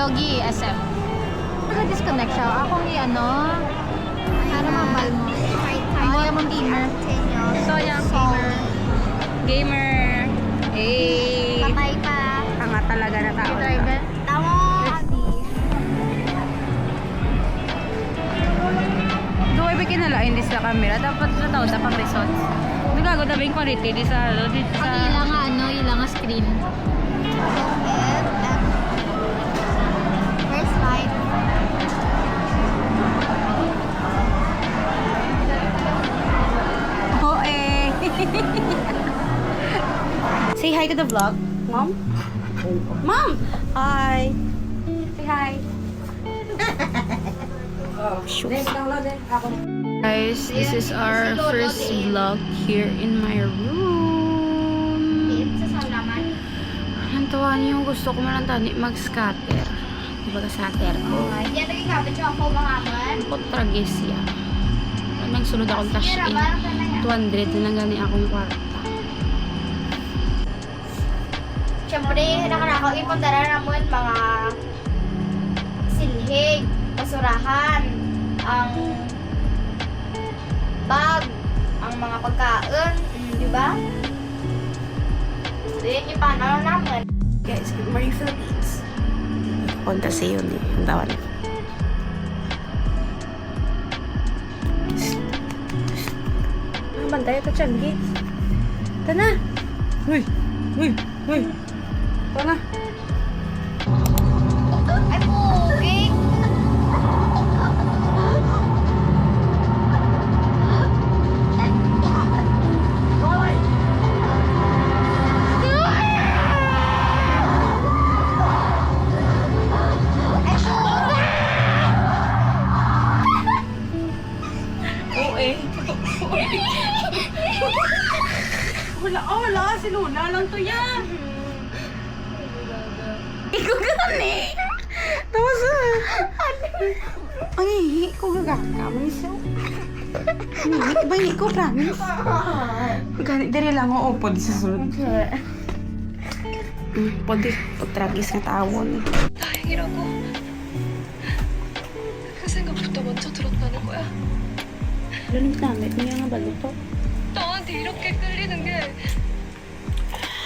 Yogi SM. Naka-disconnect siya. Ako ni ano, para mabal mo. Ayaw mong gamer. So, yung gamer. Gamer. Eh. Patay pa. Tanga talaga na tao. Driver. Tamo. Duway ba kinalain di sa camera? Dapat sa tao sa pang resort. Nagago na ba yung quality di sa ano? Ang ilang nga ano, ilang nga screen. First light. Oh eh. Say hi to the vlog, Mom. Mom! Hi! Say hi! Shoot. Guys, this is our first vlog here in my room. Ang tawa niyo, gusto ko man tani mag-scatter. Diba ka-scatter ko? Yan lagi kapit yung ako mga man. Ako tragesya. Nagsunod akong cash in. 200 na lang gani akong kwarta. Siyempre, nakanakaw ipundara naman mga silhig, basurahan, ang bag, ang mga pagkain, di ba? So, yun yung panalo naman. Guys, good morning Philippines. Punta sa yun eh. Ang tawa na. Bantay ito dyan, guys. Ito na. Uy! Uy! Uy! Ito na. Ay, puging! Wala. Si Luna lang to yan. Ikaw gani. Tapos, ang hihi ko gagaka. Manisaw. Hihi ba hihi ko, promise? Gani, dali lang ako upod sa sunod. Pwede, pagtragis nga tawon. 다행이라고. 그 생각부터 먼저 들었다는 거야. Lalim namin, niya nga baluto. 너한테 이렇게 끌리는 게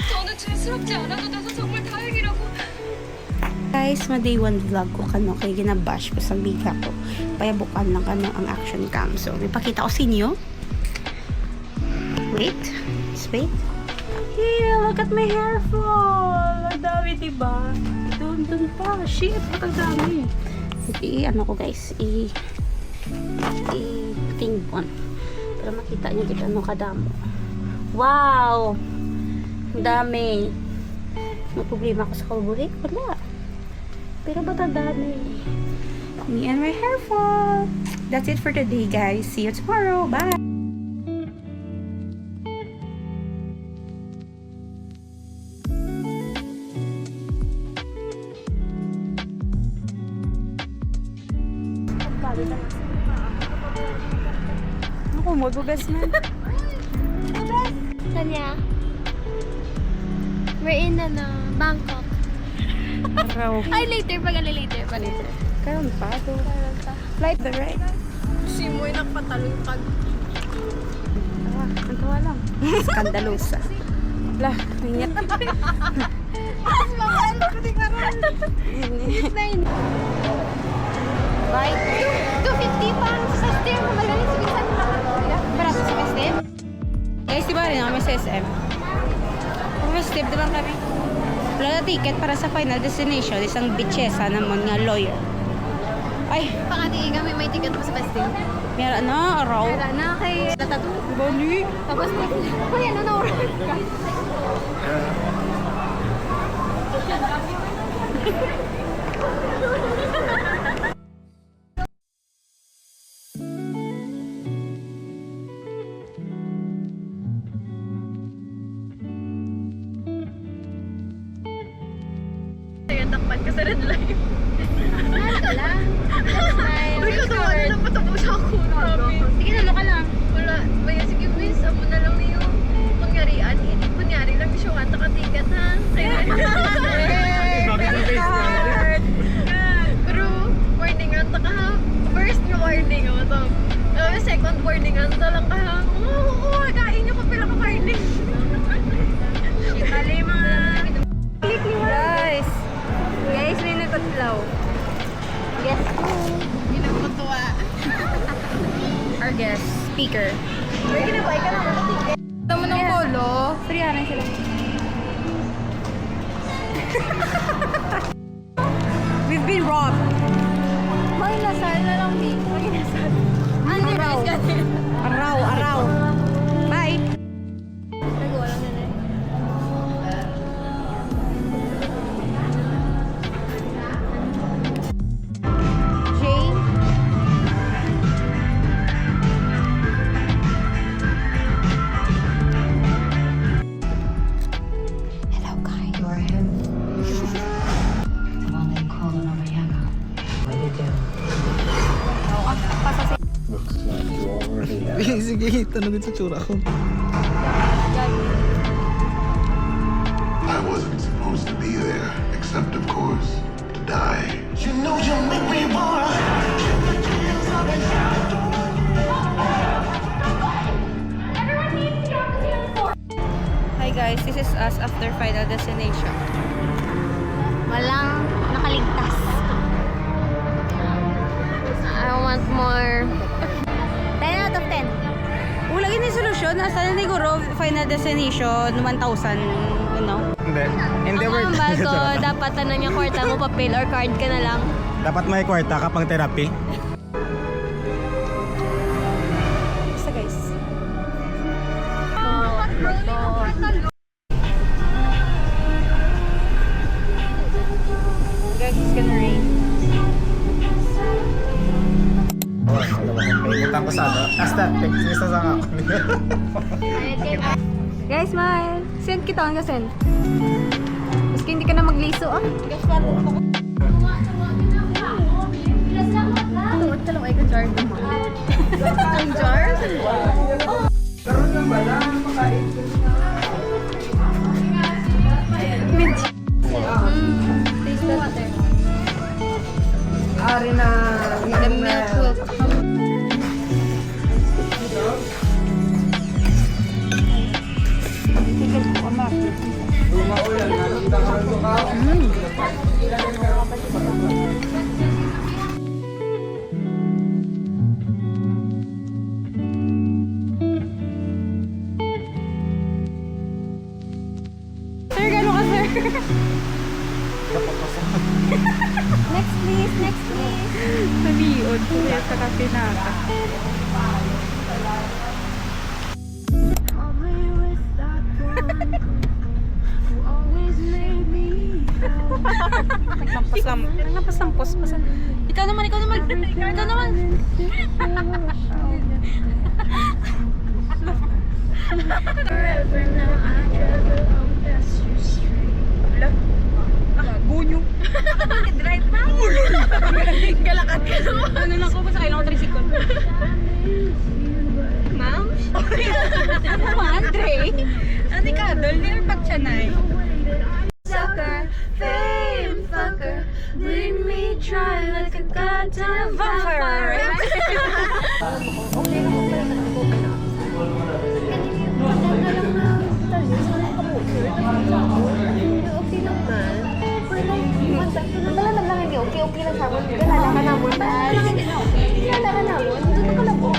저는 죄스럽지 않아도 돼서 정말 다행이라고. Guys, ma-day 1 vlog ko kano kay ginabash ko sa biga ko. Payabukan lang kano ang action cam. So, may pakita ko sa inyo. Wait. Just wait. Yeah, look at my hair fall. Ang dami, diba? Dun pa. Shit, ba't ang dami? Ano ko guys, i-tingbon. Para makita nyo dito ano kadamo. Wow! Ang dami. May problema ako sa kalburik? Wala. Pero ba't ang dami? Me and my hair fall. That's it for today, guys. See you tomorrow. Bye! Ako, magugas na. Tanya, we're in Bangkok. Araw. Ay, later. Later. Karon pa to. Flight the right. Si mo'y nagpatalungkag. Ang tawa lang. Skandalosa. Lah, ingat. Bye. 250 pa sa STM. Magaling sa bisan. Barato sa STM? Guys, diba rin kami sa SM? Kung step, diba kami? Wala na ticket para sa final destination. Isang bitchesa naman nga lawyer. Ay, Pangati kami may ticket mo sa STM. meron na, araw. Wala na kay Latatu. Bali. Tapos, uy, ano na oras ka? Kaya takpan ka sa red light. Wala. That's my Uy, katawa na lang patapos ako. Sige na, ka lang. Wala. Maya, sige please. Amo na lang na yung pangyarian. Hindi kunyari lang siya nga nakatikat ha. Kaya morning, ano lang kaya? Oo, kain niyo pa pala ko karning. Kalima. Guys, may nagkatlaw. Yes. Ginagkutuwa. Our guest speaker. Uy, ginabay ka naman. Ito mo ng polo. Friyanan sila. We've been robbed. Mag-inasal na lang dito. Mag-inasal. Araw. Araw. Bye. Nagawa lang na Jay. Hello, guys. You're him. The one they call an Omayama. What you do? Looks like you already have. Sige, tanongin sa tsura ko. I wasn't supposed to be there, except of course, to die. You know you make me wanna. Hi guys, this is us after Final Destination. Walang nakaligtas. I want more. 10 out of 10. Wala gini solusyon. Nasa na siguro Final Destination 1,000, ano? Hindi Ang ambal ko, dapat ano niya, kwarta mo, papel or card ka na lang. Dapat may kwarta ka pang therapy. Basta guys. Guys, it's gonna rain. Utang ko sa ano. Asta, text sa ako. Guys, smile. Send kita ka send. Maski hindi ka na magliso, ah. Tuwad ka lang ay ka-jar naman. Ang jar? Taste the water. The milk will come. Sir, gano'n ka, sir? Next please, next please. Sabiod ko yan sa kape nata. Naglampaslampos. Ikaw naman. Ikaw naman. Gunyo. Drive pa? Galakad ka naman. Ano lang ko, basta kailangan ko tricycle. Ma'am? Ano, Andre? Ano ka, dol? Hindi rin pagtsanay. Sucker, fame fucker, bleed me dry like a goddamn vampire. Okay lang na. Wala lang hindi. Okay lang sa amin. Kilala ka naman. Kilala ka naman. Dito ka lang po.